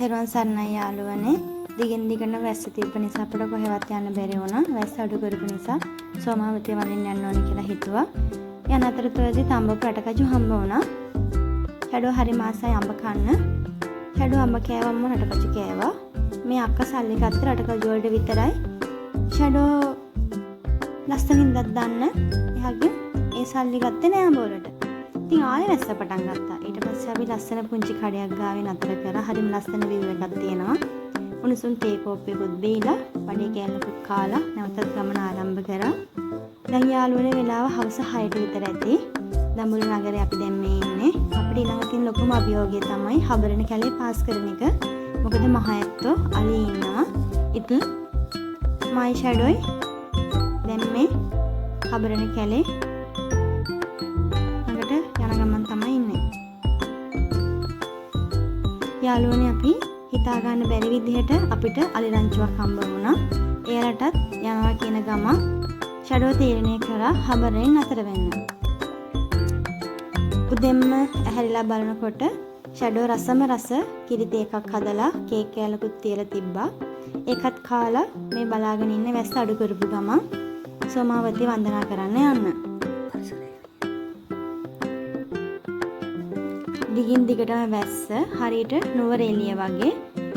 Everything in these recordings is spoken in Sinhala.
තෙරුවන් සරණයි යාළුවනේ. දිගින් දිගට වැස්ස තිබ්බ නිසා අපිට කොහෙවත් යන්න බැරි වුණා. වැස්ස අඩු කරපු නිසා සෝමාවතිය වඳින්න යන්න ඕනේ කියලා හිතුවා. යන අතරතුරදී තඹපු රටකජු හම්බ වුණා. ෂැඩෝ හරි මාසයි අඹ කන්න. ෂැඩෝ අඹ කෑවම රටකජු කෑවා. මේ අක්කා සල්ලි ගත්ත රටකජු වලට විතරයි. ෂැඩෝ ලස්සනින් දත් දාන්න එහාගේ ඒ සල්ලි ගත්තේ නෑ අඹ වලට. ඉතින් ආයෙ වැස්ස පටන් ගත්තා. ඊට පස්සේ අපි ලස්සන පුංචි කඩයක් ගාවේ නතර කරා. හරිම ලස්සන view එකක් තියෙනවා. උණුසුම් තේ කෝප්පයකුත් බීලා, බඩේ කෑල්ලකුත් කාලා නැවතත් ගමන ආරම්භ කරා. දැන් යාළුවනේ වෙලාව හවස 6ට විතර ඇති. දඹුල්ල නගරේ අපි දැන් මේ ඉන්නේ. අපිට ඊළඟ තියෙන ලොකුම අභියෝගය තමයි හබරණ කැලේ පාස් කරන එක. මොකද මහ ඇත්තෝ අලි ඉන්නවා. ඉතින් මයි ෂැඩෝයි දැන් මේ හබරණ කැලේ යන ගමන් තමයි ඉන්නේ. යාළුවනේ අපි හිතා ගන්න බැරි විදිහට අපිට අලි රංචුවක් හම්බ වුණා. එයාලටත් යනවා කියන ගමන් ෂැඩෝ තීරණය කරා හබරෙන් නතර වෙන්න. උදෙන්ම ඇහැරිලා බලනකොට ෂැඩෝ රසම රස කිරිත එකක් හදලා කේක් කෑල්ලකුත් තියලා තිබ්බා. ඒකත් කාලා මේ බලාගෙන ඉන්න වැස්ස අඩු කරපු ගමන් සෝමාවතිය වන්දනා කරන්න යන්න. දිගින් දිගටම වැස්ස හරියට නුවර එළිය වගේ.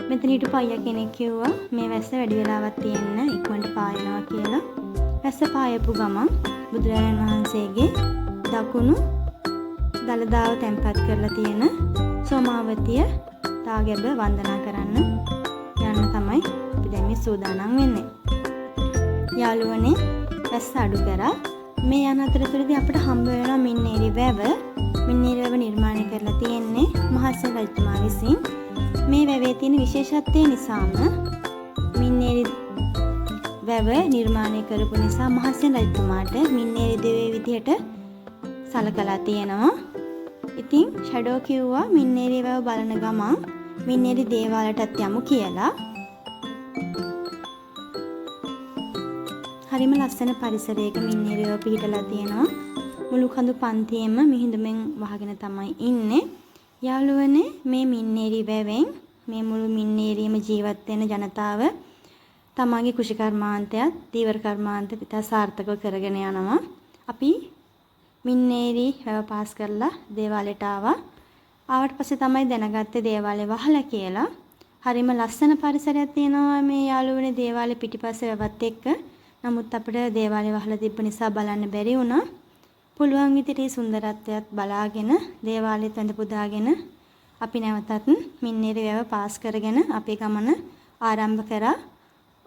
මෙතන හිටපු අයියා කෙනෙක් කිව්වා මේ වැස්ස වැඩි වෙලාවක් තියෙන්න ඉක්මනට පායනවා කියලා. වැස්ස පායපු ගමන් බුදුරජාණන් වහන්සේගේ දකුණු දළදාව තැන්පත් කරලා තියෙන සෝමාවතිය තාගැබ වන්දනා කරන්න යන්න තමයි අපි දැන් මේ සූදානම් වෙන්නේ. යාළුවනේ වැස්ස අඩු කරා මේ යන අතරතුරදී අපිට හම්බ වෙනවා මින්නේරි වැව. මින්නේරි වැව නිර්මාණය කරලා තියෙන්නේ මහසෙන් රජතුමා විසින්. මේ වැවේ තියෙන විශේෂත්වය නිසාම මින්නේරි වැව නිර්මාණය කරපු නිසා මහසෙන් රජතුමාට මින්නේරි දෙවිය විදිහට සලකලා තියෙනවා. ඉතින් ෂැඩෝ කිව්වා මින්නේරි වැව බලන ගමන් මින්නේරි දේවාලයටත් යමු කියලා. හරිම ලස්සන පරිසරයක මින්නේරි වැව පිහිටලා තියෙනවා. මුළු කඳු පන්තියෙම මිහිඳුමෙන් වහගෙන තමයි ඉන්නේ. යාළුවනේ මේ මින්නේරි වැවෙන් මේ මුළු මින්නේරියම ජීවත් වෙන ජනතාව තමන්ගේ කුෂි කර්මාන්තයත් දීවර කර්මාන්තයත් ඉතා සාර්ථකව කරගෙන යනවා. අපි මින්නේරි වැව පාස් කරලා දේවාලයට ආවා. ආවට පස්සේ තමයි දැනගත්තේ දේවාලේ වහලා කියලා. හරිම ලස්සන පරිසරයක් තියෙනවා මේ යාළුවනේ දේවාලේ පිටිපස්සේ වැවත් එක්ක. නමුත් අපිට දේවාලේ වහලා තිබ්බ නිසා බලන්න බැරි වුණා. පුළුවන් විදිහට සුන්දරත්වයත් බලාගෙන දේවාලෙත් වැඳ පුදාගෙන අපි නැවතත් මින්නේරි වැව පාස් කරගෙන අපේ ගමන ආරම්භ කරා.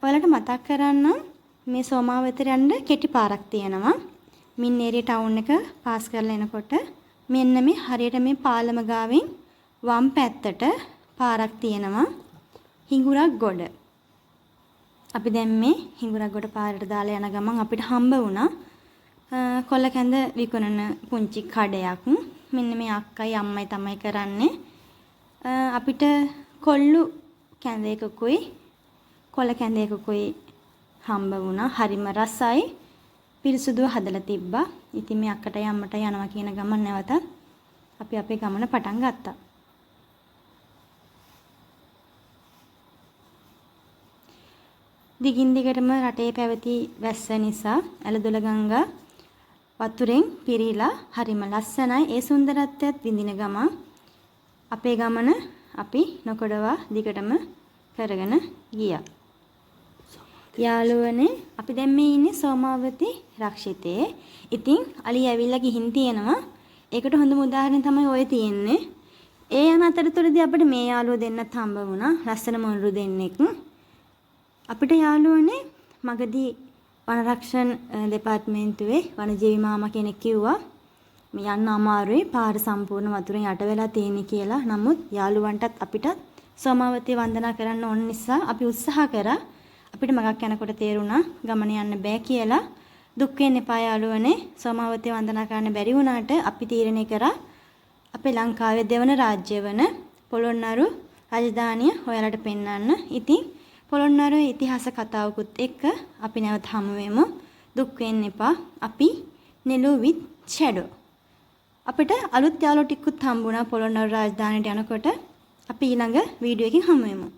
ඔයාලට මතක් කරන්නම් මේ සෝමාවතියට යන්න කෙටි පාරක් තියෙනවා. මින්නේරි ටවුන් එක පාස් කරලා එනකොට මෙන්න මේ හරියට මේ පාලම ගාවෙන් වම් පැත්තට පාරක් තියෙනවා. හිඟුරක් ගොඩ. අපි දැන් මේ හිඟුරක් ගොඩ පාරට දාලා යන ගමන් අපිට හම්බ වුණා කොල්ල කැඳ විකුණන පුංචි කඩයක්. මෙන්න මේ අක්කයි අම්මයි තමයි කරන්නේ. අපිට කොල්ලු කැඳ එකකුයි කොල්ල කැඳ එකකුයි හම්බ වුණා. හරිම රසයි. පිරිසුදුව හදලා තිබ්බා. ඉතින් මේ අක්කටයි අම්මටයි යනවා කියන ගමන් නැවතත් අපි අපේ ගමන පටන් ගත්තා. දිගින් දිගටම රටේ පැවති වැස්ස නිසා ඇලදොල ගංගා වතුරෙන් පිරීලා හරිම ලස්සනයි. ඒ සුන්දරත්වයත් විඳින ගමන් අපේ ගමන අපි නොකඩවා දිගටම කරගෙන ගියා. යාළුවනේ අපි දැන් මේ ඉන්නේ සෝමාවති රක්ෂිතේ. ඉතින් අලි ඇවිල්ලා ගිහින් තියෙනවා. ඒකට හොඳම උදාහරණය තමයි ඔය තියෙන්නේ. ඒ යන අතරතුරදී අපිට මේ යාළුවෝ දෙන්නත් හම්බ වුණා. ලස්සන මොණරු දෙන්නෙක්. අපිට යාළුවනේ මගදී වනරක්ෂණ දෙපාර්තමේන්තුවේ වනජීවි මාමා කෙනෙක් කිව්වා මේ යන්න අමාරුයි පාර සම්පූර්ණ වතුරෙන් යට වෙලා තියෙන්නේ කියලා. නමුත් යාළුවන්ටත් අපිටත් සෝමාවතිය වන්දනා කරන්න ඕන නිසා අපි උත්සාහ කරා. අපිට මගක් යනකොට තේරුණා ගමන යන්න බෑ කියලා. දුක් වෙන්න එපා යාළුවනේ. සෝමාවතිය වන්දනා කරන්න බැරි වුණාට අපි තීරණය කරා අපේ ලංකාවේ දෙවන රාජ්‍ය වන පොළොන්නරු රාජධානිය ඔයාලට පෙන්වන්න. ඉතින් පොළොන්නරු ඉතිහාස කතාවකුත් එක්ක අපි නැවත හමු වෙමු. දුක් වෙන්න එපා. අපි නෙළු with ෂැඩෝ. අපිට අලුත් යාළුවෝ ටිකකුත් හම්බුණා පොළොන්නරු රාජධානියට යනකොට. අපි ඊළඟ වීඩියෝ එකකින් හමු වෙමු.